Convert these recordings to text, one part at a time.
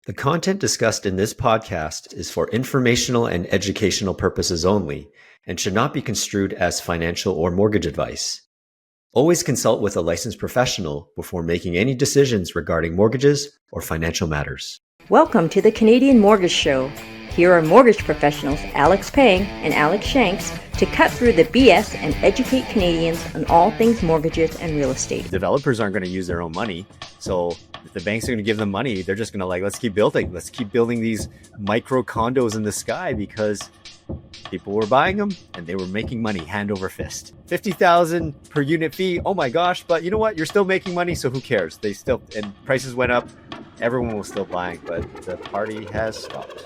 The content discussed in this podcast is for informational and educational purposes only and should not be construed as financial or mortgage advice. Always consult with a licensed professional before making any decisions regarding mortgages or financial matters. Welcome to the Canadian Mortgage Show. Here are mortgage professionals Alex Pang and Alex Shanks to cut through the BS and educate Canadians on all things mortgages and real estate. Developers aren't going to use their own money, so if the banks are going to give them money, they're just going to let's keep building these micro condos in the sky because people were buying them and they were making money hand over fist. 50,000 per unit fee. Oh my gosh. But you know what? You're still making money. So who cares? And prices went up. Everyone was still buying, but the party has stopped.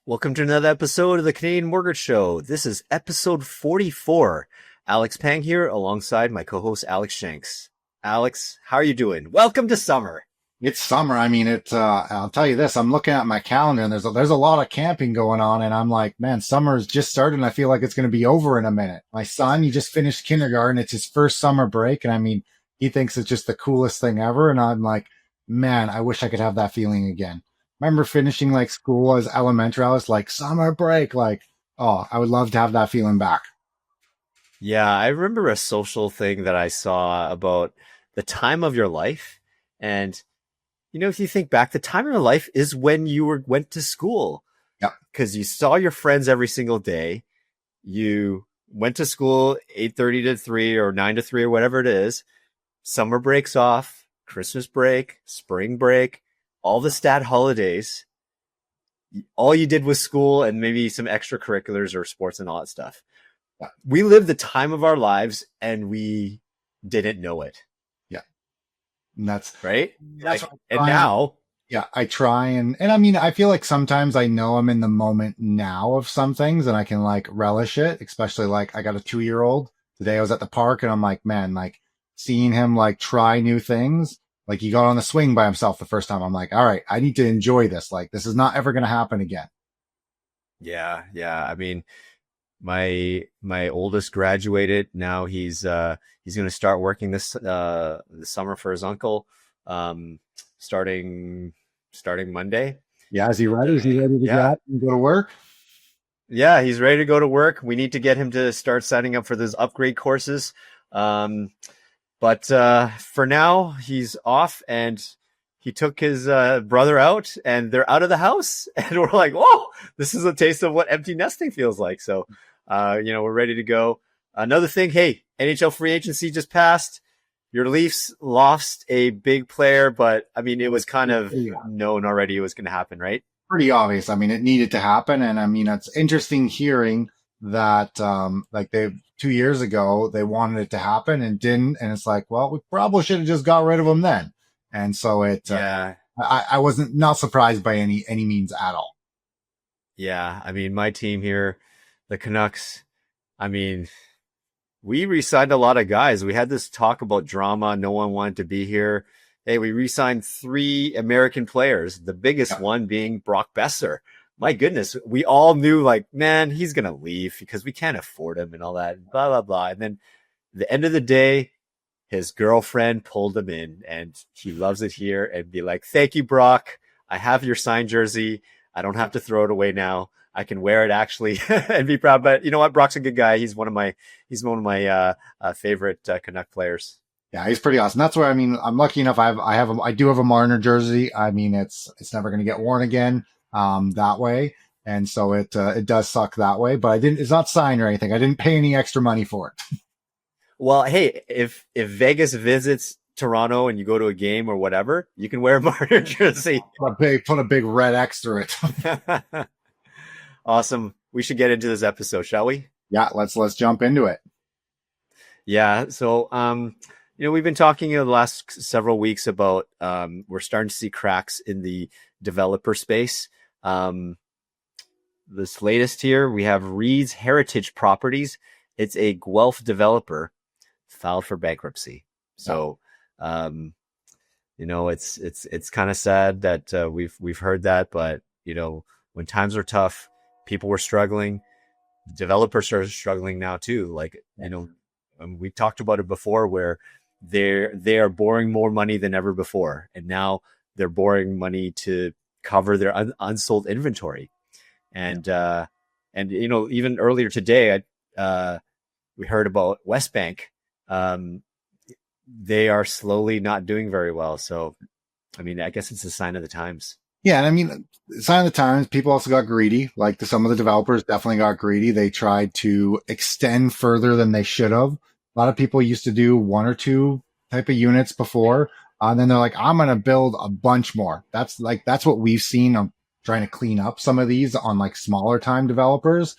Welcome to another episode of the Canadian Mortgage Show. This is episode 44. Alex Pang here alongside my co-host Alex Shanks. Alex, how are you doing? Welcome to summer. It's summer. I mean, I'll tell you this, I'm looking at my calendar and there's a lot of camping going on. And I'm like, man, summer's just started and I feel like it's going to be over in a minute. My son, he just finished kindergarten. It's his first summer break. And I mean, he thinks it's just the coolest thing ever. And I'm like, man, I wish I could have that feeling again. Remember finishing like school as elementary, I was like, summer break. Like, oh, I would love to have that feeling back. Yeah, I remember a social thing that I saw about the time of your life. And, you know, if you think back, the time of your life is when you went to school. Yeah. Because you saw your friends every single day. You went to school 8:30 to 3 or 9 to 3 or whatever it is. Summer breaks off, Christmas break, spring break, all the stat holidays. All you did was school and maybe some extracurriculars or sports and all that stuff. Yeah. We lived the time of our lives and we didn't know it. Yeah. And that's right. That's like, and now. Yeah, I try and I mean, I feel like sometimes I know I'm in the moment now of some things and I can like relish it, especially like I got a 2-year-old. Today I was at the park and I'm like, man, like seeing him like try new things. Like he got on the swing by himself the first time. I'm like, all right, I need to enjoy this. Like this is not ever going to happen again. Yeah. Yeah. I mean, my oldest graduated. Now he's going to start working this summer for his uncle, starting Monday. Yeah. Is he ready? Is he ready to go to work? Yeah, he's ready to go to work. We need to get him to start signing up for those upgrade courses. But for now, he's off and he took his brother out and they're out of the house. And we're like, whoa, this is a taste of what empty nesting feels like. So, we're ready to go. Another thing, hey, NHL free agency just passed. Your Leafs lost a big player, but I mean, it was kind of known already it was going to happen, right? Pretty obvious. I mean, it needed to happen. And I mean, it's interesting hearing that, 2 years ago, they wanted it to happen and didn't. And it's like, well, we probably should have just got rid of him then. And so I wasn't not surprised by any means at all. Yeah. I mean, my team here, the Canucks, I mean, we re-signed a lot of guys. We had this talk about drama. No one wanted to be here. Hey, we re-signed 3 American players, the biggest one being Brock Besser. My goodness, we all knew like, man, he's going to leave because we can't afford him and all that, blah, blah, blah. And then at the end of the day, his girlfriend pulled him in and he loves it here and be like, thank you, Brock. I have your signed jersey. I don't have to throw it away now. I can wear it actually and be proud. But you know what? Brock's a good guy. He's one of my favorite Canuck players. Yeah, he's pretty awesome. That's where, I mean, I'm lucky enough. I do have a Marner jersey. I mean, it's never going to get worn again. That way. And so it does suck that way, but it's not signed or anything. I didn't pay any extra money for it. Well, hey, if Vegas visits Toronto and you go to a game or whatever, you can wear a Marner jersey. Put a big red X through it. Awesome. We should get into this episode, shall we? Yeah, let's jump into it. Yeah. So, we've been talking in the last several weeks about, we're starting to see cracks in the developer space. This latest here, we have Reid's Heritage Properties. It's a Guelph developer filed for bankruptcy. So, it's kind of sad that we've heard that, but when times are tough, people were struggling. Developers are struggling now too. Like, we talked about it before where they are borrowing more money than ever before, and now they're borrowing money to cover their unsold inventory. And even earlier today, we heard about West Bank. They are slowly not doing very well. So, I mean, I guess it's a sign of the times. Yeah, and I mean, sign of the times, people also got greedy. Like some of the developers definitely got greedy. They tried to extend further than they should have. A lot of people used to do 1 or 2 type of units before. And then they're like, I'm going to build a bunch more. That's what we've seen. I'm trying to clean up some of these on like smaller time developers.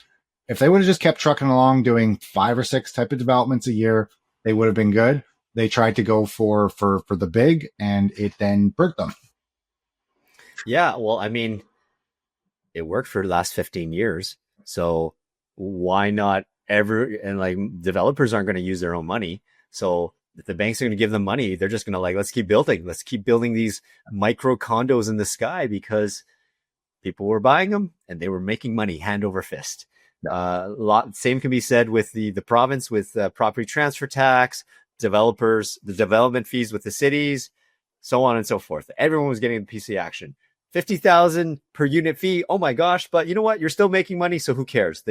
If they would have just kept trucking along doing 5 or 6 type of developments a year, they would have been good. They tried to go for the big, and it then burnt them. Yeah, well, I mean, it worked for the last 15 years. So why not developers aren't going to use their own money. So if the banks are going to give them money, they're just going to let's keep building. Let's keep building these micro condos in the sky because people were buying them and they were making money hand over fist. Same can be said with the province with property transfer tax, developers, the development fees with the cities, so on and so forth. Everyone was getting the PC action. 50,000 per unit fee. Oh my gosh. But you know what? You're still making money. So who cares?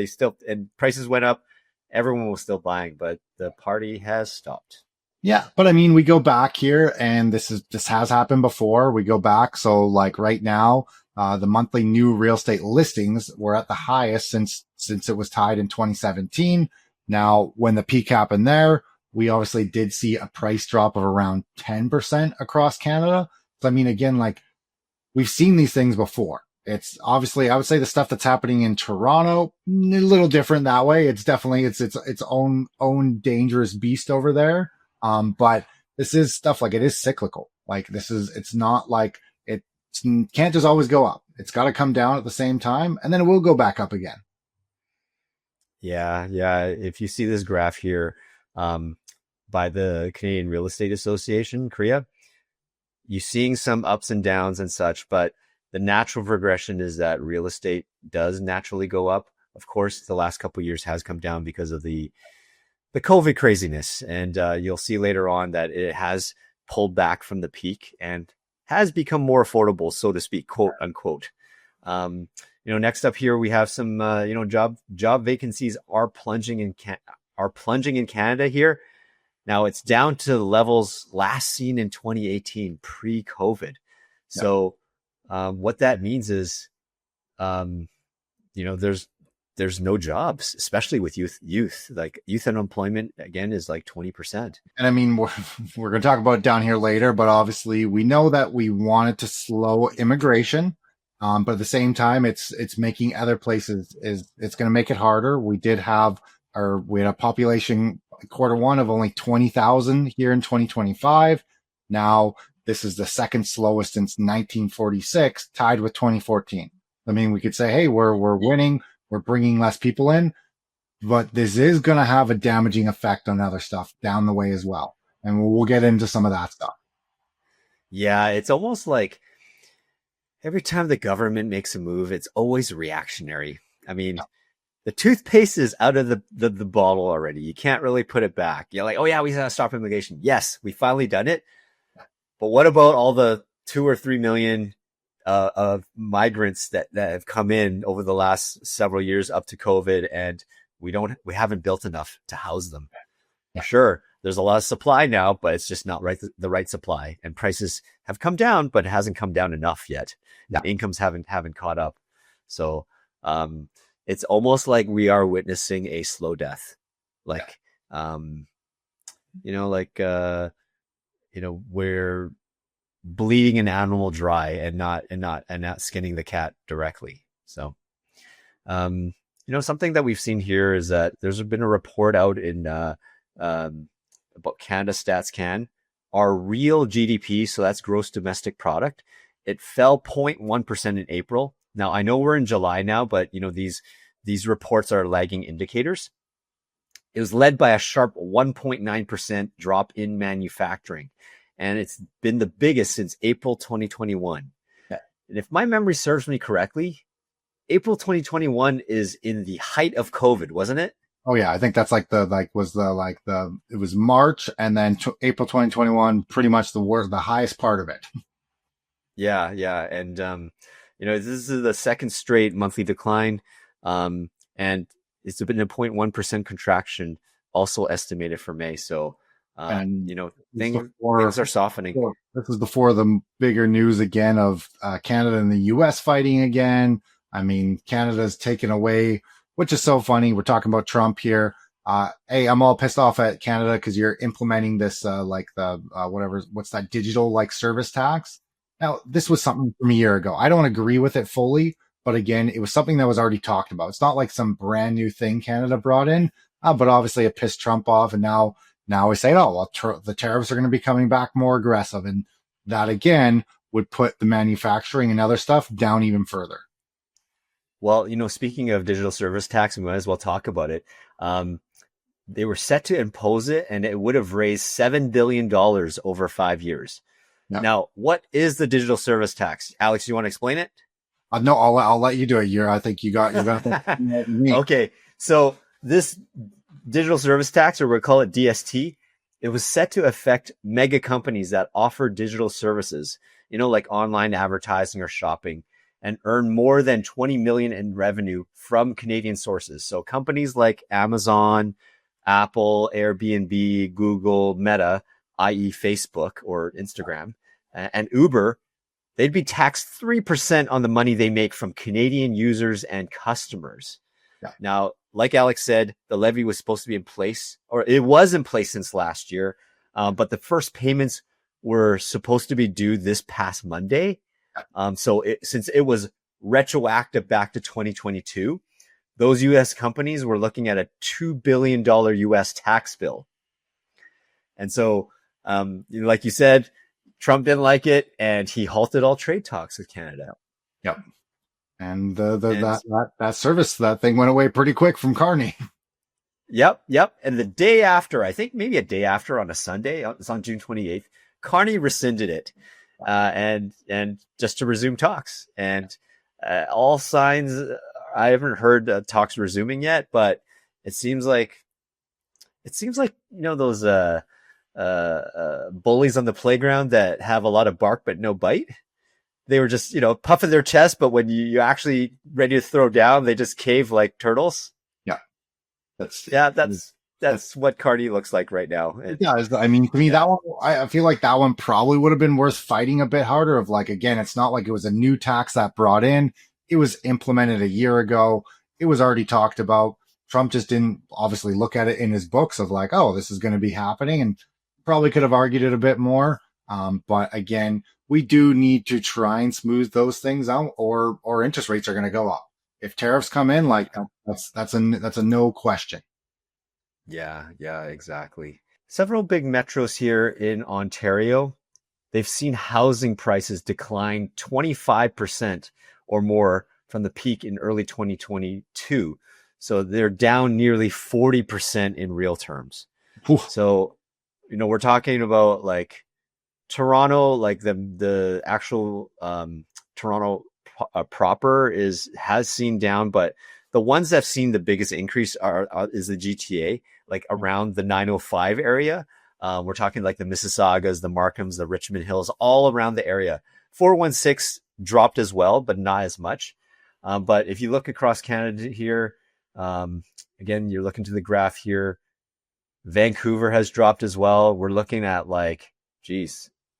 And prices went up. Everyone was still buying, but the party has stopped. Yeah. But I mean, we go back here and this has happened before. We go back. So like right now, the monthly new real estate listings were at the highest since it was tied in 2017. Now, when the peak happened there, we obviously did see a price drop of around 10% across Canada. So I mean, again, like, we've seen these things before. It's obviously, I would say the stuff that's happening in Toronto, a little different that way. It's definitely, it's own dangerous beast over there. But this is stuff like it is cyclical. Like it's not like it can't just always go up. It's got to come down at the same time and then it will go back up again. Yeah. Yeah. If you see this graph here, by the Canadian Real Estate Association, CREA, you're seeing some ups and downs and such, but the natural progression is that real estate does naturally go up. Of course, the last couple of years has come down because of the COVID craziness. And you'll see later on that it has pulled back from the peak and has become more affordable, so to speak, quote unquote. Next up here, we have some, job vacancies are plunging in Canada here. Now it's down to levels last seen in 2018 pre-COVID. So what that means is, there's no jobs, especially with youth. Like youth unemployment again is like 20%. And I mean, we're going to talk about it down here later, but obviously we know that we wanted to slow immigration. But at the same time, it's making other places it's going to make it harder. We had a population Q1 of only 20,000 here in 2025. Now this is the second slowest since 1946, tied with 2014. I mean, we could say, hey, we're winning. We're bringing less people in, but this is going to have a damaging effect on other stuff down the way as well. And we'll get into some of that stuff. Yeah. It's almost like every time the government makes a move, it's always reactionary. I mean, the toothpaste is out of the bottle already. You can't really put it back. You're like, oh yeah, we gotta stop immigration. Yes, we finally done it. But what about all the 2 or 3 million of migrants that have come in over the last several years up to COVID, and we haven't built enough to house them. Yeah. Sure, there's a lot of supply now, but it's just not the right supply. And prices have come down, but it hasn't come down enough yet. Yeah. Incomes haven't caught up. So it's almost like we are witnessing a slow death. Like, we're bleeding an animal dry and not skinning the cat directly. So, something that we've seen here is that there's been a report out in about Canada Stats Can, our real GDP. So that's gross domestic product. It fell 0.1% in April. Now I know we're in July now, but these reports are lagging indicators. It was led by a sharp 1.9% drop in manufacturing. And it's been the biggest since April 2021. Yeah. And if my memory serves me correctly, April 2021 is in the height of COVID, wasn't it? Oh yeah, I think that's like it was March and then April 2021, pretty much the highest part of it. Yeah, yeah, and this is the second straight monthly decline, and it's been a 0.1% contraction, also estimated for May. So, And this was things are softening. this was before the bigger news again of Canada and the U.S. fighting again. I mean, Canada's taken away, which is so funny. We're talking about Trump here. Hey, I'm all pissed off at Canada because you're implementing this like the what's that digital like service tax. Now, this was something from a year ago. I don't agree with it fully, but again, it was something that was already talked about. It's not like some brand new thing Canada brought in, but obviously it pissed Trump off, and now we say, oh, well, the tariffs are going to be coming back more aggressive. And that again would put the manufacturing and other stuff down even further. Well, speaking of digital service tax, we might as well talk about it. They were set to impose it, and it would have raised $7 billion over 5 years. Yeah. Now, what is the digital service tax? Alex, you want to explain it? No, I'll let you do it. I think you got me. Okay, so this digital service tax, or we'll call it DST, it was set to affect mega companies that offer digital services, like online advertising or shopping, and earn more than 20 million in revenue from Canadian sources. So companies like Amazon, Apple, Airbnb, Google, Meta, i.e. Facebook or Instagram, and Uber, they'd be taxed 3% on the money they make from Canadian users and customers. Yeah. Now, like Alex said, the levy was supposed to be in place, or it was in place since last year, but the first payments were supposed to be due this past Monday. Since it was retroactive back to 2022, those U.S. companies were looking at a $2 billion U.S. tax bill. And so, like you said, Trump didn't like it, and he halted all trade talks with Canada. Yep. And that service, that thing went away pretty quick from Carney. Yep. And the day after, I think maybe a day after on a Sunday, it's on June 28th, Carney rescinded it, and just to resume talks. And all signs, I haven't heard talks resuming yet, but it seems like those bullies on the playground that have a lot of bark but no bite. They were just, puffing their chest, but when you actually ready to throw down, they just cave like turtles. Yeah. That's what Carney looks like right now. Yeah. I mean, to me, that one, I feel like that one probably would have been worth fighting a bit harder of like, again, it's not like it was a new tax that brought in. It was implemented a year ago. It was already talked about. Trump just didn't obviously look at it in his books of like, oh, this is going to be happening, and probably could have argued it a bit more. But again, we do need to try and smooth those things out, or interest rates are going to go up. If tariffs come in, like that's a no question. Yeah, exactly. Several big metros here in Ontario, they've seen housing prices decline 25% or more from the peak in early 2022. So they're down nearly 40% in real terms. Ooh. So, we're talking about like Toronto, like the actual Toronto proper has seen down, but the ones that have seen the biggest increase is the GTA, like around the 905 area. We're talking like the Mississaugas, the Markhams, the Richmond Hills, all around the area. 416 dropped as well, but not as much. But if you look across Canada here, again, you're looking to the graph here. Vancouver has dropped as well. We're looking at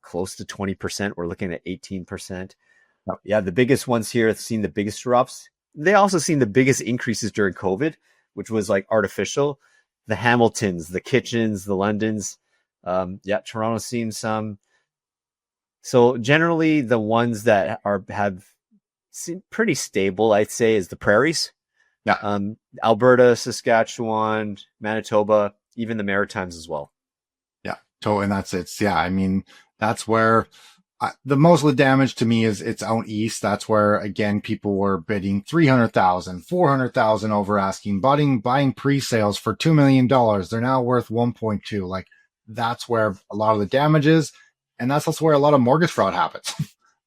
close to 20%. We're looking at 18%. Yeah, the biggest ones here have seen the biggest drops. They also seen the biggest increases during COVID, which was like artificial. The Hamiltons, the Kitchens, the Londons. Toronto's seen some. So generally, the ones that have seemed pretty stable, I'd say, is the prairies. Yeah. Alberta, Saskatchewan, Manitoba, even the Maritimes as well. Yeah. And that's it. Yeah. I mean, that's where the most of the damage to me is it's out east. That's where, again, people were bidding 300,000, 400,000 over asking, buying pre-sales for $2 million. They're now worth 1.2. Like that's where a lot of the damage is. And that's also where a lot of mortgage fraud happens.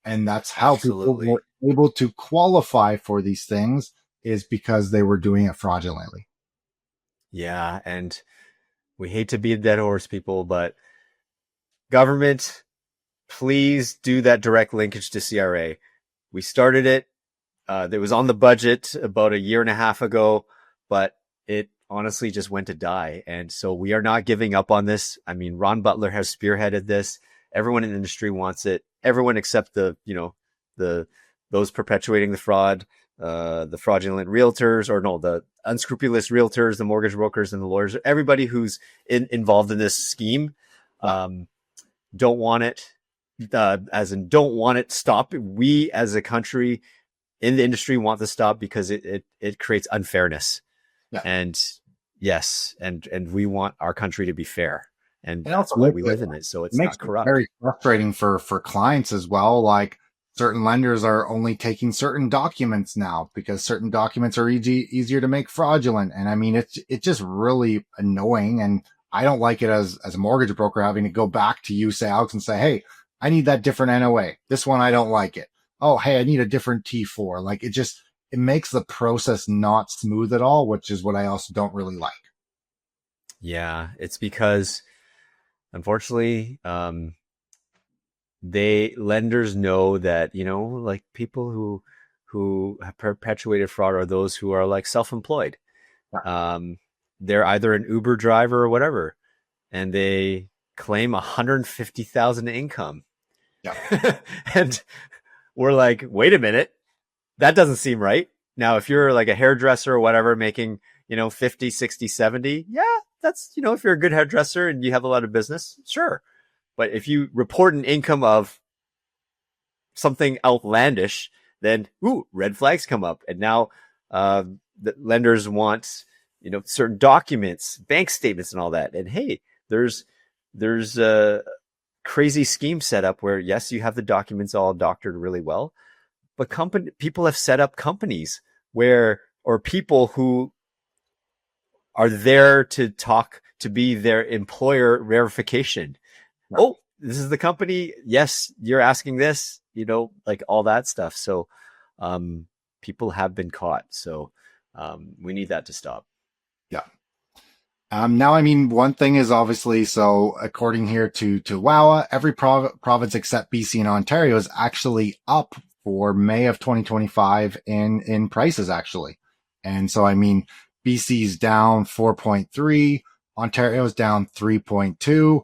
And that's how Absolutely. people were able to qualify for these things, is because they were doing it fraudulently. Yeah, and we hate to be a dead horse, people, but government, please do that direct linkage to CRA. We started it. It was on the budget about a year and a half ago, but it honestly just went to die. And so we are not giving up on this. I mean, Ron Butler has spearheaded this. Everyone in the industry wants it. Everyone except the those perpetuating the fraud, the fraudulent realtors, or no, the unscrupulous realtors, the mortgage brokers, and the lawyers. Everybody who's involved in this scheme don't want it. As in, don't want it. Stop. We as a country in the industry want to stop because it creates unfairness. Yeah. And yes, and we want our country to be fair. And also, we live in it, so it's makes not corrupt. It very frustrating for clients as well. Like certain lenders are only taking certain documents now because certain documents are easier to make fraudulent. And I mean, it's just really annoying. And I don't like it as a mortgage broker having to go back to you, say, Alex, and say, hey, I need that different NOA. This one, I don't like it. Oh, hey, I need a different T4. Like it makes the process not smooth at all, which is what I also don't really like. Yeah, it's because unfortunately, lenders know that, like people who have perpetuated fraud are those who are like self-employed. They're either an Uber driver or whatever, and they claim 150,000 income. Yeah. And we're like, wait a minute, that doesn't seem right. Now, if you're like a hairdresser or whatever, making, 50, 60, 70, yeah, that's, if you're a good hairdresser and you have a lot of business, sure. But if you report an income of something outlandish, then, red flags come up. And now, the lenders want, certain documents, bank statements and all that. And hey, there's a crazy scheme set up where, yes, you have the documents all doctored really well, but people have set up companies or people who are there to be their employer verification. Right. Oh, this is the company. Yes, you're asking this, like all that stuff. So, people have been caught. So, we need that to stop. Yeah. Now, I mean, one thing is obviously, so according here to WOWA, every province except BC and Ontario is actually up for May of 2025 in prices actually. And so, I mean, BC's down 4.3, Ontario's down 3.2.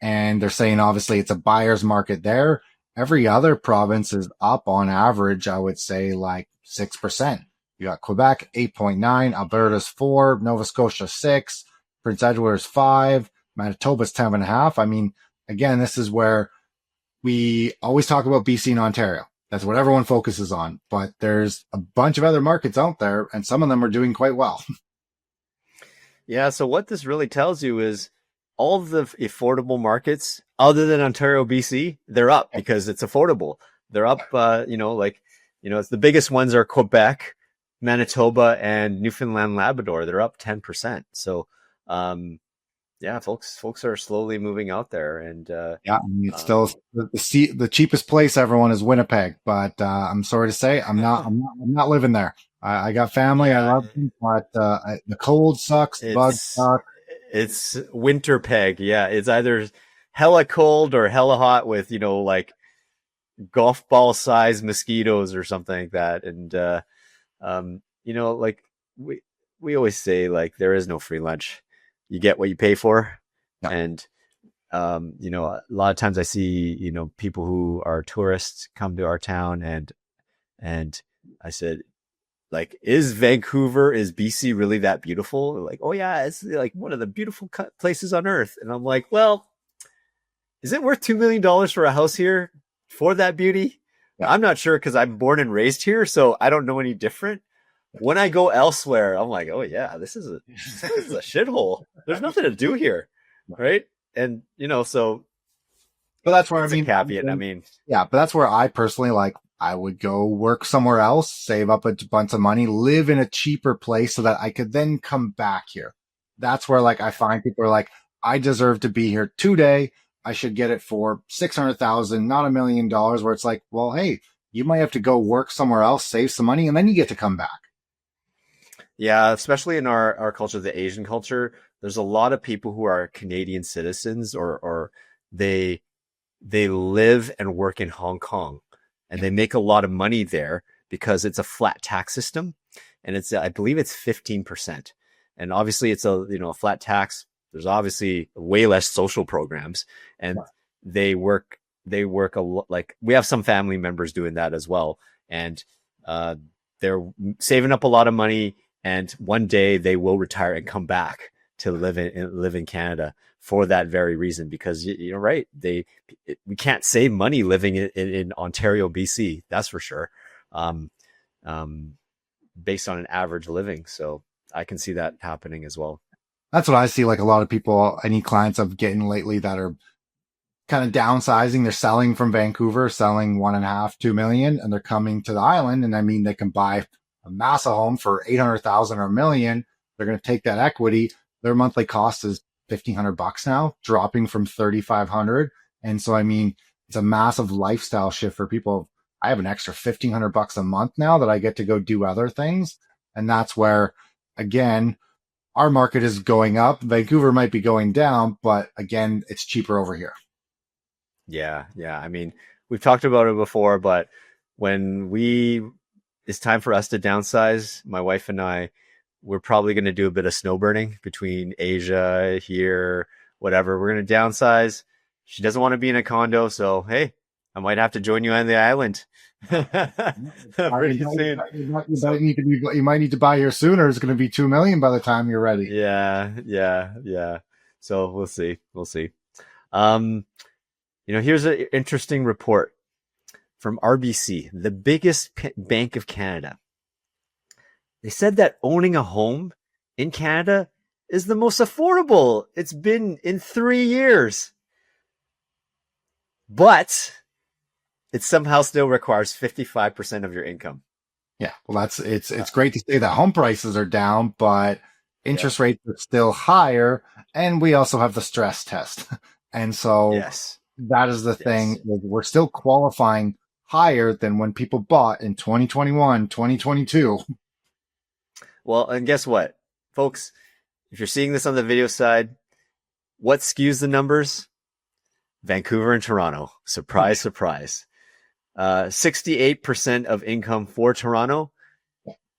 And they're saying obviously it's a buyer's market there. Every other province is up on average, I would say like 6%. You got Quebec, 8.9, Alberta's 4, Nova Scotia 6, Prince Edward's 5, Manitoba's 10.5. I mean, again, this is where we always talk about BC and Ontario. That's what everyone focuses on. But there's a bunch of other markets out there, and some of them are doing quite well. Yeah, so what this really tells you is all of the affordable markets, other than Ontario, BC, they're up because it's affordable. They're up, it's the biggest ones are Quebec, Manitoba, and Newfoundland, Labrador. They're up 10%. So, yeah, folks are slowly moving out there, and yeah, I mean, it's still the cheapest place. Everyone is Winnipeg, but I'm sorry to say, I'm not living there. I got family, I love them, but the cold sucks, the bugs suck. It's winter peg. Yeah, it's either hella cold or hella hot with like golf ball size mosquitoes or something like that, and like we always say, like, there is no free lunch. You get what you pay for. Yeah. And, a lot of times I see, people who are tourists come to our town and I said, like, is BC really that beautiful? They're like, oh yeah, it's like one of the beautiful places on earth. And I'm like, well, is it worth $2 million for a house here for that beauty? Yeah. I'm not sure, because I'm born and raised here, so I don't know any different. When I go elsewhere, I'm like, oh yeah, this is a shithole. There's nothing to do here, right? And so. But that's where caveat. Yeah, but that's where I personally I would go work somewhere else, save up a bunch of money, live in a cheaper place so that I could then come back here. That's where I find people are like, I deserve to be here today. I should get it for $600,000, not $1 million. Where it's like, well, hey, you might have to go work somewhere else, save some money, and then you get to come back. Yeah, especially in our culture, the Asian culture, there's a lot of people who are Canadian citizens or they they live and work in Hong Kong and Yeah. they make a lot of money there because it's a flat tax system and it's I believe it's 15%. And obviously it's a flat tax. There's obviously way less social programs and Right. they work a lot like we have some family members doing that as well and uh they're saving up a lot of money and one day they will retire and come back to live in Canada for that very reason because you're right we can't save money living in Ontario, BC. That's for sure. Um, um, Based on an average living, so I can see that happening as well. That's what I see. Like a lot of people, any clients I've getting lately that are kind of downsizing. They're selling from Vancouver, selling 1.5, 2 million, and they're coming to the island. And I mean, they can buy a massive home for 800,000 or a million. They're going to take that equity. Their monthly cost is $1,500 now, dropping from 3,500. And so, I mean, it's a massive lifestyle shift for people. I have an extra $1,500 a month now that I get to go do other things. And that's where, again, our market is going up. Vancouver might be going down, but again, it's cheaper over here. Yeah. I mean, we've talked about it before, but when it's time for us to downsize, my wife and I, we're probably going to do a bit of snowbirding between Asia here, whatever. We're going to downsize. She doesn't want to be in a condo, so hey, I might have to join you on the island pretty soon. You might need to buy here sooner. It's going to be 2 million by the time you're ready. Yeah. So we'll see. Um, here's an interesting report from RBC, the biggest bank of Canada. They said that owning a home in Canada is the most affordable it's been in 3 years. But it somehow still requires 55% of your income. Yeah, well, it's great to say that home prices are down, but interest rates are still higher, and we also have the stress test, and so Yes, that is the thing. We're still qualifying higher than when people bought in 2021, 2022. Well, and guess what, folks? If you're seeing this on the video side, what skews the numbers? Vancouver and Toronto. Surprise, surprise. 68% of income for Toronto.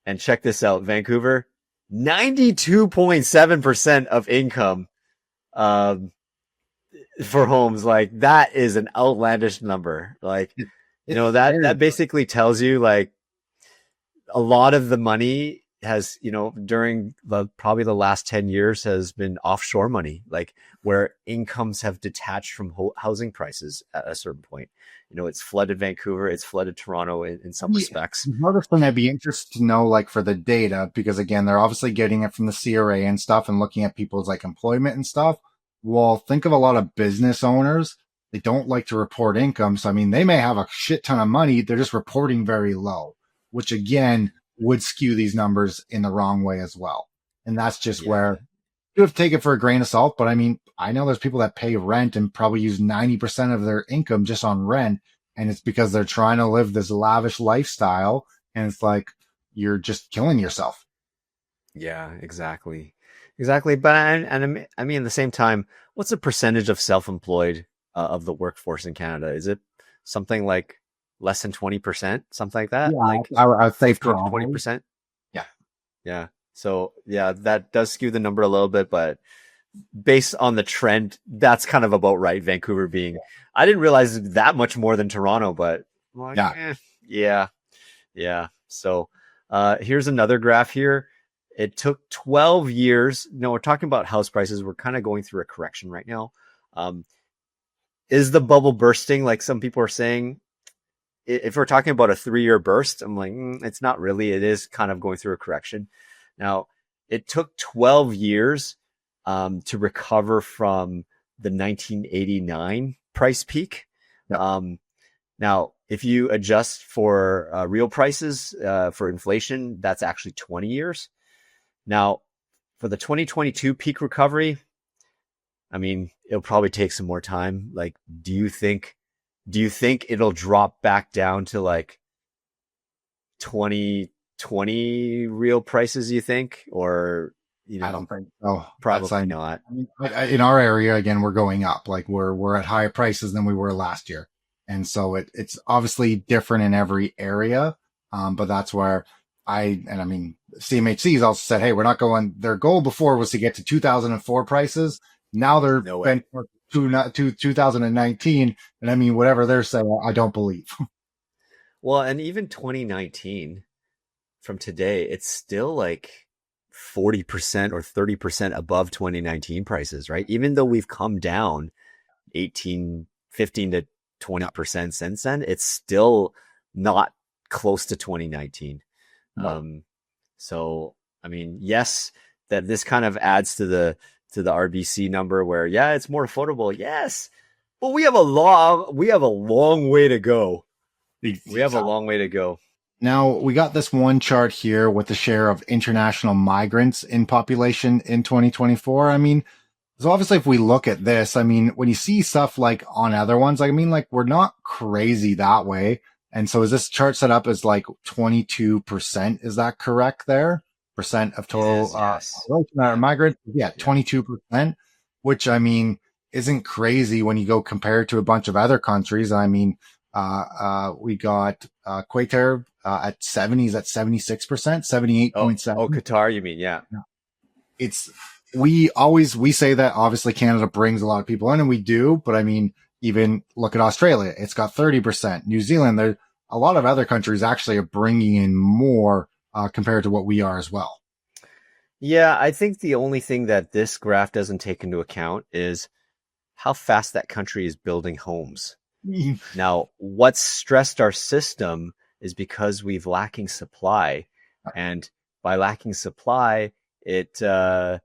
And check this out, Vancouver, 92.7% of income for homes. Like that is an outlandish number. Like, that basically tells you like a lot of the money has, during probably the last 10 years has been offshore money, like where incomes have detached from housing prices at a certain point. It's flooded Vancouver, it's flooded Toronto in some respects. Another thing I'd be interested to know, like for the data, because again, they're obviously getting it from the CRA and stuff and looking at people's like employment and stuff. Well, think of a lot of business owners. They don't like to report income. So, I mean, they may have a shit ton of money. They're just reporting very low, which again would skew these numbers in the wrong way as well. And that's just where you have to take it for a grain of salt. But I mean, I know there's people that pay rent and probably use 90% of their income just on rent. And it's because they're trying to live this lavish lifestyle. And it's like, you're just killing yourself. Yeah, exactly. But I mean, at the same time, what's the percentage of self-employed of the workforce in Canada? Is it something like less than 20%, something like that? Yeah, like I'd say 20%. Yeah. Yeah. So yeah, that does skew the number a little bit, but based on the trend, that's kind of about right. Vancouver being, I didn't realize that much more than Toronto, but like, yeah. So here's another graph here. It took 12 years. No, we're talking about house prices. We're kind of going through a correction right now. Is the bubble bursting? Like some people are saying, if we're talking about a 3-year burst, I'm like, it's not really. It is kind of going through a correction. Now, it took 12 years to recover from the 1989 price peak. Yep. Now, if you adjust for real prices for inflation, that's actually 20 years. Now, for the 2022 peak recovery, I mean, it'll probably take some more time. Like, do you think it'll drop back down to like 20 20 real prices, you think? Or, I don't think so. probably not. I mean, in our area, again, we're going up. Like we're at higher prices than we were last year. And so it's obviously different in every area. But that's where I mean, CMHC's also said, hey, we're not going, their goal before was to get to 2004 prices. Now they're No way. to 2019. And I mean, whatever they're saying, I don't believe. Well, and even 2019 from today, it's still like 40% or 30% above 2019 prices, right? Even though we've come down 15 to 20% since then, it's still not close to 2019. No. So, I mean, yes, that this kind of adds to the RBC number where, yeah, it's more affordable. Yes, but we have a long way to go. We have a long way to go. Now, we got this one chart here with the share of international migrants in population in 2024. I mean, so obviously, if we look at this, I mean, when you see stuff like on other ones, I mean, like we're not crazy that way. And so is this chart set up as like 22%? Is that correct there? Percent of total Yes. migrants? Yeah, 22%, which I mean, isn't crazy when you go compare it to a bunch of other countries. I mean, we got Qatar at 70s at 76%, 78.7. Oh, Qatar, you mean? Yeah. It's we say that obviously Canada brings a lot of people in, and we do, but I mean, even look at Australia, it's got 30%. New Zealand, there a lot of other countries actually are bringing in more compared to what we are as well. Yeah, I think the only thing that this graph doesn't take into account is how fast that country is building homes. Now, what's stressed our system is because we've lacking supply, and by lacking supply, it we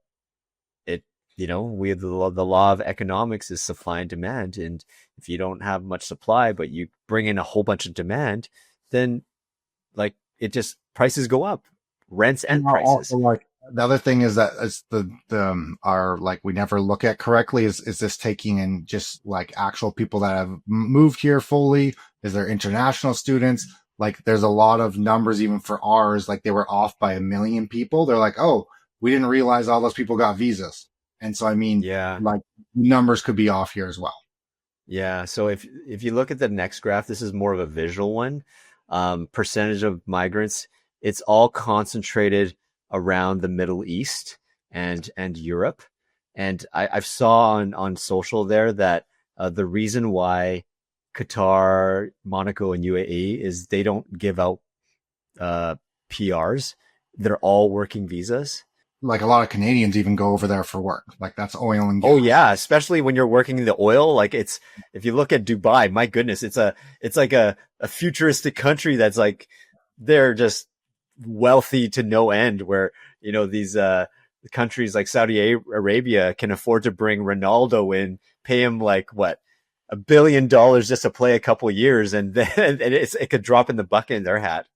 have the law of economics is supply and demand, and if you don't have much supply but you bring in a whole bunch of demand, then like it just prices go up, rents and prices. Also, like the other thing is that is our like we never look at correctly is this taking in just like actual people that have moved here fully? Is there international students? Like there's a lot of numbers even for ours, like they were off by 1 million people. They're like, oh, we didn't realize all those people got visas. And so, I mean, Yeah. like numbers could be off here as well. Yeah. So if you look at the next graph, this is more of a visual one. Percentage of migrants, it's all concentrated around the Middle East and Europe. And I've saw on social there that the reason why Qatar, Monaco, and UAE is they don't give out PRs. They're all working visas. Like a lot of Canadians even go over there for work. Like that's oil and gas. Oh yeah, especially when you're working in the oil. Like it's, if you look at Dubai, my goodness, it's like a futuristic country that's like, they're just wealthy to no end, where, you know, these countries like Saudi Arabia can afford to bring Ronaldo in, pay him like what, $1 billion just to play a couple years, and then it could drop in the bucket in their hat.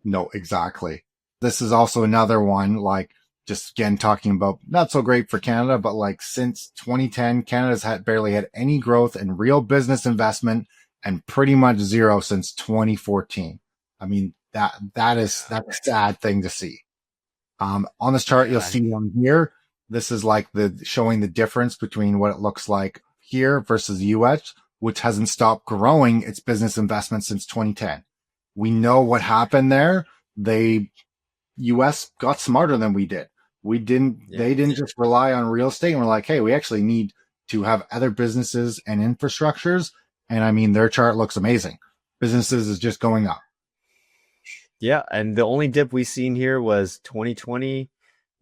No, exactly. This is also another one, like just again talking about not so great for Canada, but like since 2010, Canada's barely had any growth in real business investment, and pretty much zero since 2014. I mean, that's a sad thing to see. On this chart, you'll see on here, this is like showing the difference between what it looks like here versus the US, which hasn't stopped growing its business investment since 2010. We know what happened there. US got smarter than we did. They didn't just rely on real estate, and we're like, hey, we actually need to have other businesses and infrastructures. And I mean, their chart looks amazing. Businesses is just going up. Yeah. And the only dip we seen here was 2020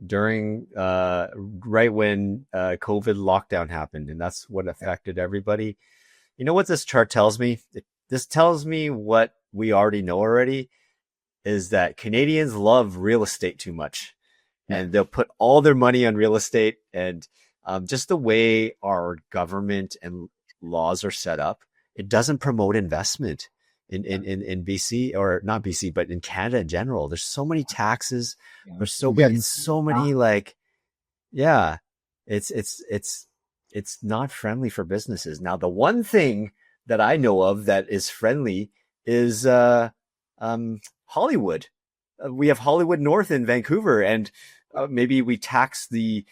during, right when, COVID lockdown happened. And that's what affected everybody. You know what this chart tells me? This tells me what we already know already, is that Canadians love real estate too much. And they'll put all their money on real estate, and just the way our government and laws are set up, it doesn't promote investment in BC, or not BC, but in Canada in general. There's so many taxes. There's so many like, yeah, it's not friendly for businesses. Now, the one thing that I know of that is friendly is Hollywood. we have Hollywood North in Vancouver, and maybe we tax the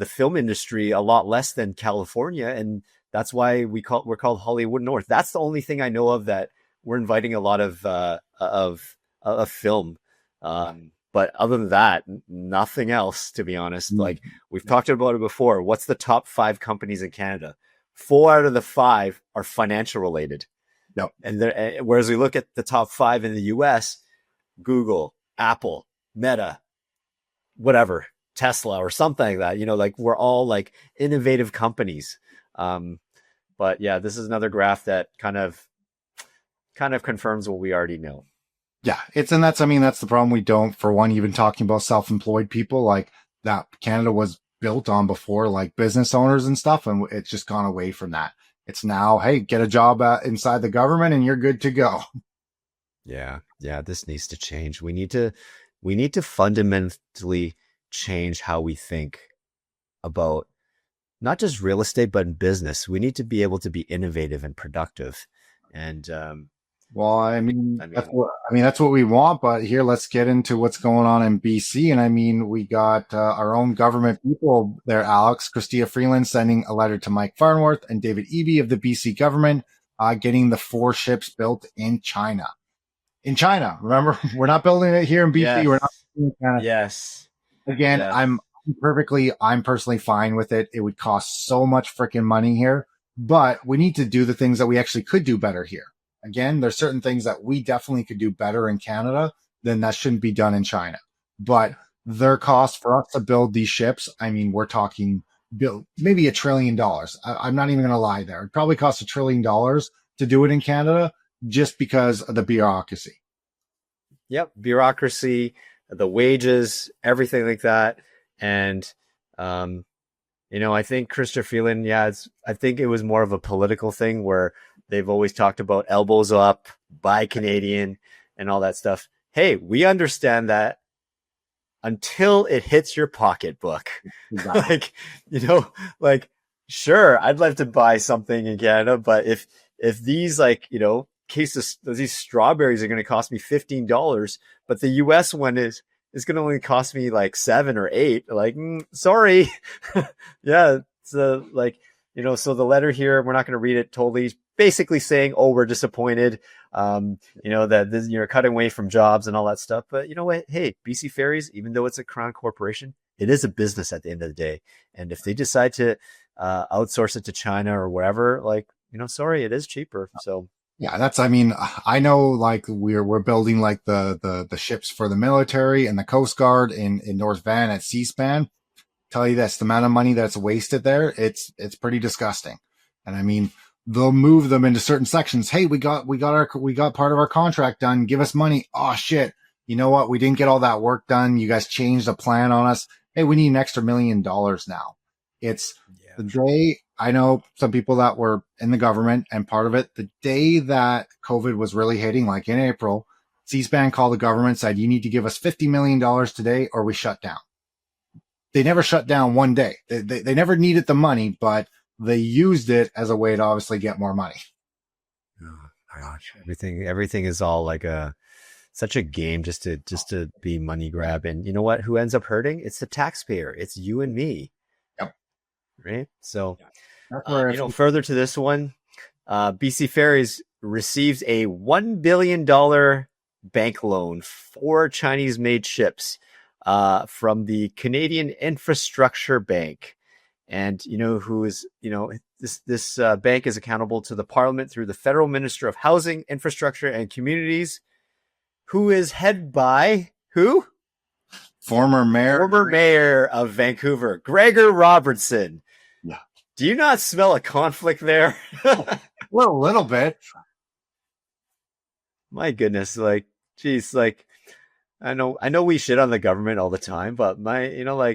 film industry a lot less than California, and that's why we're called Hollywood North. That's the only thing I know of that we're inviting a lot of film. But other than that, nothing else, to be honest. Like we've talked about it before. What's the top 5 companies in Canada? 4 out of the 5 are financial related. Yep. And whereas we look at the top 5 in the US, Google, Apple, Meta, whatever, Tesla or something like that, like we're all like innovative companies. But yeah, this is another graph that kind of confirms what we already know. Yeah, that's the problem. We don't, for one, even talking about self-employed people like that Canada was built on before, like business owners and stuff. And it's just gone away from that. It's now, hey, get a job inside the government and you're good to go. Yeah. Yeah. This needs to change. We need to fundamentally change how we think about not just real estate, but in business. We need to be able to be innovative and productive. And, well, that's what we want. But here, let's get into what's going on in BC. And we got our own government people there, Alex. Chrystia Freeland sending a letter to Mike Farnworth and David Eby of the BC government, getting the 4 ships built in China. In China, remember, we're not building it here in BC. Yes. We're not building it in Canada. Yes. Again, yes. I'm personally fine with it. It would cost so much freaking money here, but we need to do the things that we actually could do better here. Again, there's certain things that we definitely could do better in Canada, then that shouldn't be done in China. But their cost for us to build these ships, we're talking maybe $1 trillion. I'm not even going to lie there. It probably costs $1 trillion to do it in Canada just because of the bureaucracy. Yep. Bureaucracy, the wages, everything like that. And, I think Chrystia Freeland, I think it was more of a political thing where they've always talked about elbows up, buy Canadian and all that stuff. Hey, we understand that until it hits your pocketbook. Exactly. Sure, I'd love to buy something in Canada, but if these cases, these strawberries are going to cost me $15, but the US one is going to only cost me like $7 or $8, sorry. Yeah. So so the letter here, we're not going to read it totally. Basically saying, oh, we're disappointed, that this, you're cutting away from jobs and all that stuff. But you know what? Hey, BC Ferries, even though it's a crown corporation, it is a business at the end of the day. And if they decide to outsource it to China or wherever, sorry, it is cheaper. So yeah, I know we're building the ships for the military and the Coast Guard in North Van at C-SPAN. Tell you this, the amount of money that's wasted there, it's pretty disgusting. And they'll move them into certain sections. Hey, we got part of our contract done. Give us money. Oh shit. You know what? We didn't get all that work done. You guys changed the plan on us. Hey, we need an extra $1 million now. It's the day, I know some people that were in the government and part of it, the day that COVID was really hitting, like in April, C-SPAN called the government, said, you need to give us $50 million today or we shut down. They never shut down one day. They never needed the money, but they used it as a way to obviously get more money. Oh my gosh. Everything is all such a game just to be money grab. And you know what? Who ends up hurting? It's the taxpayer. It's you and me. Yep. Right. So, further to this one, BC Ferries receives a $1 billion bank loan for Chinese made ships, from the Canadian Infrastructure Bank. And this bank is accountable to the Parliament through the Federal Minister of Housing, Infrastructure and Communities, who is headed by who? Former mayor of Vancouver, Gregor Robertson. Yeah. Do you not smell a conflict there? Well, a little bit. My goodness, I know we shit on the government all the time, but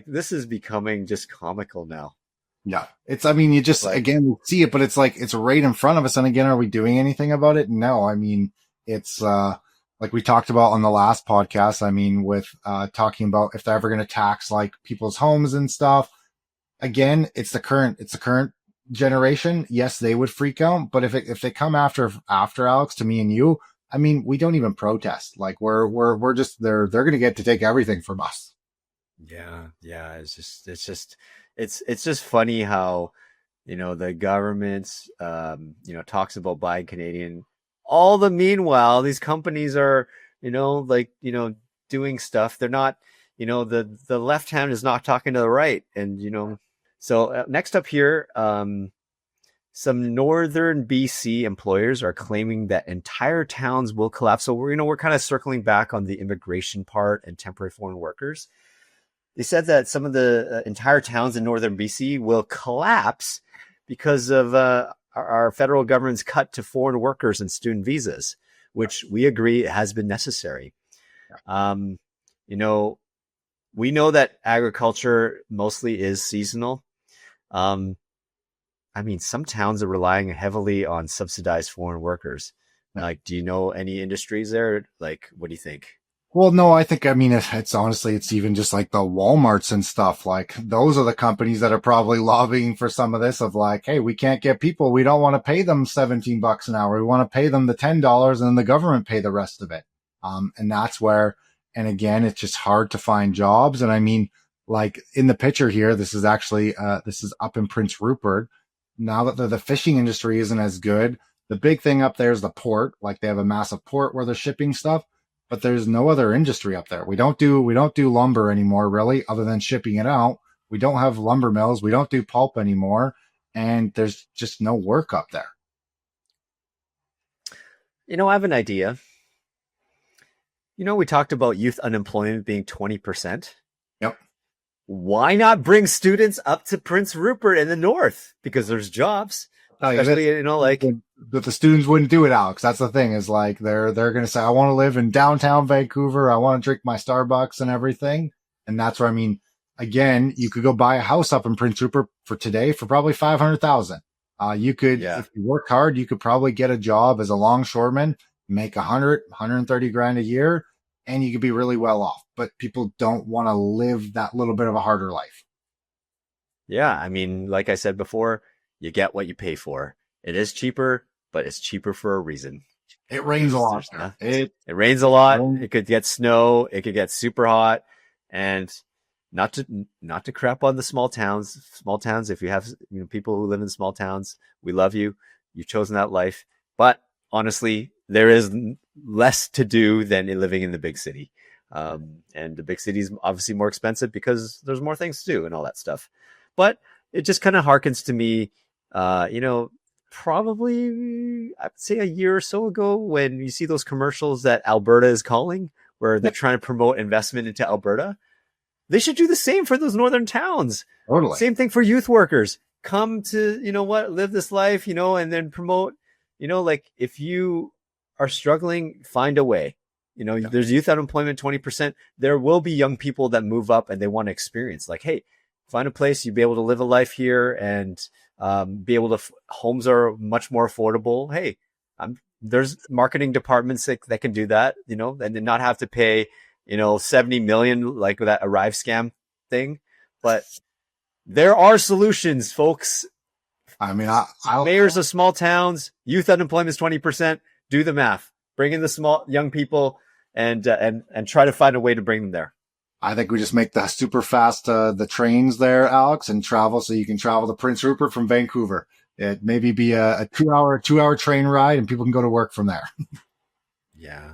this is becoming just comical now. Yeah. You just, again, see it, but it's right in front of us. And again, are we doing anything about it? No. It's, like we talked about on the last podcast. With, talking about if they're ever going to tax people's homes and stuff. Again, it's the current generation. Yes, they would freak out, but if they come after Alex, to me and you, I mean, we don't even protest. Like we're just they're going to get to take everything from us. Yeah, yeah. It's just funny how, the government, talks about buying Canadian. All the meanwhile, these companies are, like, doing stuff. They're not, the left hand is not talking to the right. And, so next up here, some northern BC employers are claiming that entire towns will collapse. So we're kind of circling back on the immigration part and temporary foreign workers. They said that some of the entire towns in northern BC will collapse because of our federal government's cut to foreign workers and student visas, which we agree has been necessary. Um, we know that agriculture mostly is seasonal. I mean, some towns are relying heavily on subsidized foreign workers. Like, do you know any industries there? Like, what do you think? Well, no, I mean, it's honestly, it's even just like the Walmarts and stuff. Like those are the companies that are probably lobbying for some of this of like, hey, we can't get people. We don't want to pay them $17 an hour. We want to pay them the $10 and then the government pay the rest of it. And that's where, and again, it's just hard to find jobs. And I mean, like in the picture here, this is actually, this is up in Prince Rupert. Now that the fishing industry isn't as good, the big thing up there is the port. Like they have a massive port where they're shipping stuff. But there's no other industry up there. We don't do lumber anymore, really, other than shipping it out. We don't have lumber mills. We don't do pulp anymore. And there's just no work up there. I have an idea. We talked about youth unemployment being 20%. Yep. Why not bring students up to Prince Rupert in the north? Because there's jobs. Especially, but the students wouldn't do it, Alex. That's the thing is like, they're going to say, I want to live in downtown Vancouver. I want to drink my Starbucks and everything. And that's where, I mean, again, you could go buy a house up in Prince Rupert for today for probably 500,000. You could, if you work hard, you could probably get a job as a longshoreman, make 130 grand a year, and you could be really well off. But people don't want to live that little bit of a harder life. Yeah. I mean, like I said before, you get what you pay for. It is cheaper, but it's cheaper for a reason. It rains a lot. It rains a lot. It could get snow. It could get super hot. And not to crap on the small towns. Small towns, if you have people who live in small towns, we love you. You've chosen that life. But honestly, there is less to do than living in the big city. And the big city is obviously more expensive because there's more things to do and all that stuff. But it just kind of harkens to me, probably I'd say a year or so ago when you see those commercials that Alberta is calling, where they're trying to promote investment into Alberta. They should do the same for those northern towns. Totally. Same thing for youth workers. Come to, live this life, and then promote, like if you are struggling, find a way. There's youth unemployment, 20%. There will be young people that move up and they want to experience like, hey, find a place you'll be able to live a life here and be able to. Homes are much more affordable. Hey, there's marketing departments that can do that, and then not have to pay, 70 million like that Arrive scam thing. But there are solutions, folks. I mean, mayors of small towns, youth unemployment is 20%. Do the math. Bring in the small young people and try to find a way to bring them there. I think we just make the super fast, the trains there, Alex, and travel so you can travel to Prince Rupert from Vancouver. It maybe be a 2 hour train ride and people can go to work from there. Yeah.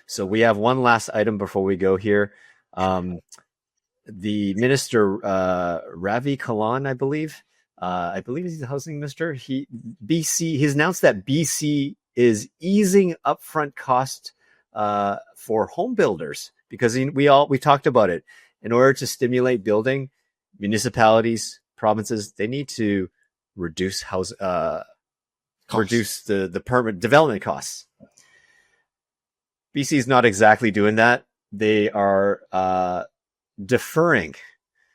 So we have one last item before we go here. The minister, Ravi Kalan, I believe he's the housing minister. He's announced that BC is easing upfront cost, for home builders. Because we talked about it. In order to stimulate building, municipalities, provinces, they need to reduce reduce the permit development costs. BC is not exactly doing that. They are deferring.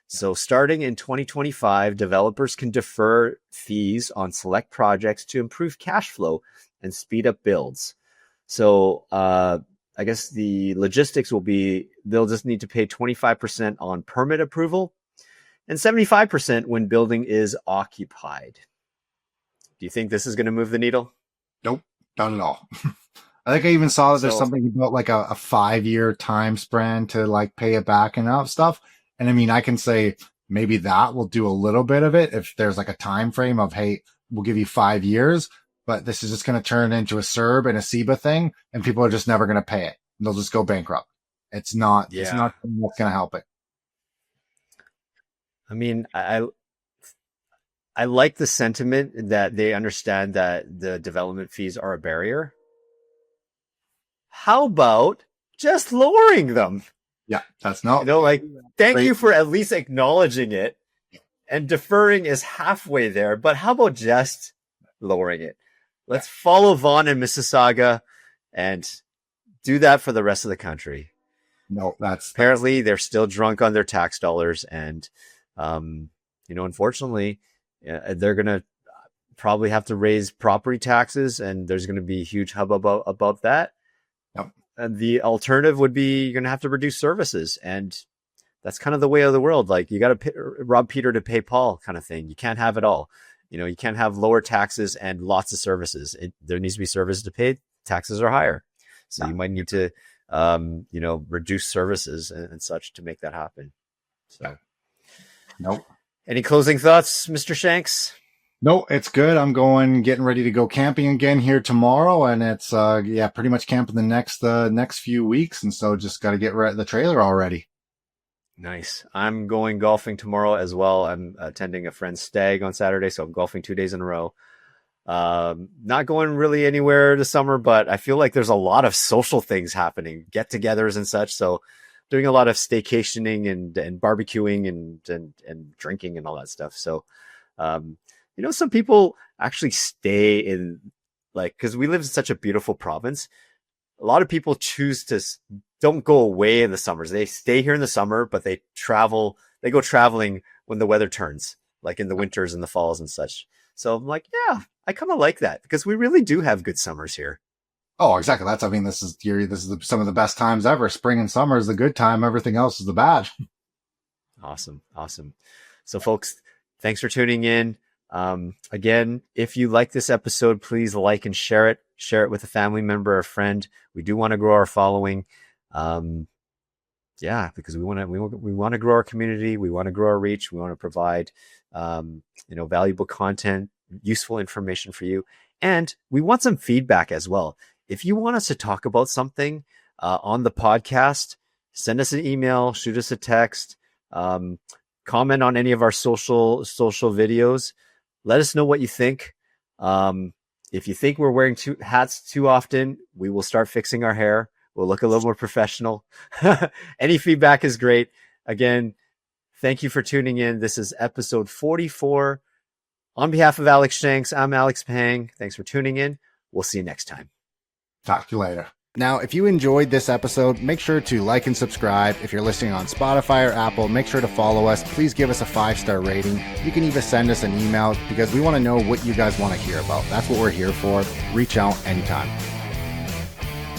So starting in 2025, developers can defer fees on select projects to improve cash flow and speed up builds. So I guess the logistics will be they'll just need to pay 25% on permit approval and 75% when building is occupied. Do you think this is going to move the needle? Nope, not at all. I think I even saw that there's So something about like a 5 year time span to like pay it back and that stuff. And I mean, I can say maybe that will do a little bit of it if there's like a time frame of, hey, we'll give you 5 years, but this is just going to turn into a CERB and a SEBA thing, and people are just never going to pay it. They'll just go bankrupt. It's yeah, not something that's going to help it. I mean, I like the sentiment that they understand that the development fees are a barrier. How about just lowering them? Yeah, that's not Like, thank great. you for at least acknowledging it, and deferring is halfway there. But how about just lowering it? Let's follow Vaughan and Mississauga and do that for the rest of the country. No, that's Apparently, they're still drunk on their tax dollars. And, unfortunately, they're going to probably have to raise property taxes, and there's going to be a huge hubbub about that. Yep. And the alternative would be you're going to have to reduce services. And that's kind of the way of the world. Like, you got to rob Peter to pay Paul kind of thing. You can't have it all. You can't have lower taxes and lots of services. There needs to be services to pay. Taxes are higher. So you might need to, reduce services and such to make that happen. So, nope. Any closing thoughts, Mr. Shanks? No, it's good. I'm getting ready to go camping again here tomorrow, and it's pretty much camping the next few weeks, and so just got to get the trailer all ready. Nice. I'm going golfing tomorrow as well. I'm attending a friend's stag on Saturday, so I'm golfing 2 days in a row. Not going really anywhere this summer, but I feel like there's a lot of social things happening, get-togethers and such. So doing a lot of staycationing and barbecuing and drinking and all that stuff. So, some people actually stay in, like, because we live in such a beautiful province. A lot of people choose to don't go away in the summers. They stay here in the summer, but they go traveling when the weather turns, like in the winters and the falls and such. So I'm like, yeah, I kind of like that because we really do have good summers here. Oh, exactly. This is some of the best times ever. Spring and summer is the good time. Everything else is the bad. Awesome. So folks, thanks for tuning in. Again, if you like this episode, please like and share it. Share it with a family member or a friend. We do want to grow our following. Because we want to grow our community. We want to grow our reach. We want to provide, valuable content, useful information for you. And we want some feedback as well. If you want us to talk about something on the podcast, send us an email, shoot us a text, comment on any of our social videos. Let us know what you think. If you think we're wearing hats too often, we will start fixing our hair. We'll look a little more professional. Any feedback is great. Again, thank you for tuning in. This is episode 44. On behalf of Alex Shanks, I'm Alex Pang. Thanks for tuning in. We'll see you next time. Talk to you later. Now, if you enjoyed this episode, make sure to like and subscribe. If you're listening on Spotify or Apple, make sure to follow us. Please give us a 5-star rating. You can even send us an email because we want to know what you guys want to hear about. That's what we're here for. Reach out anytime.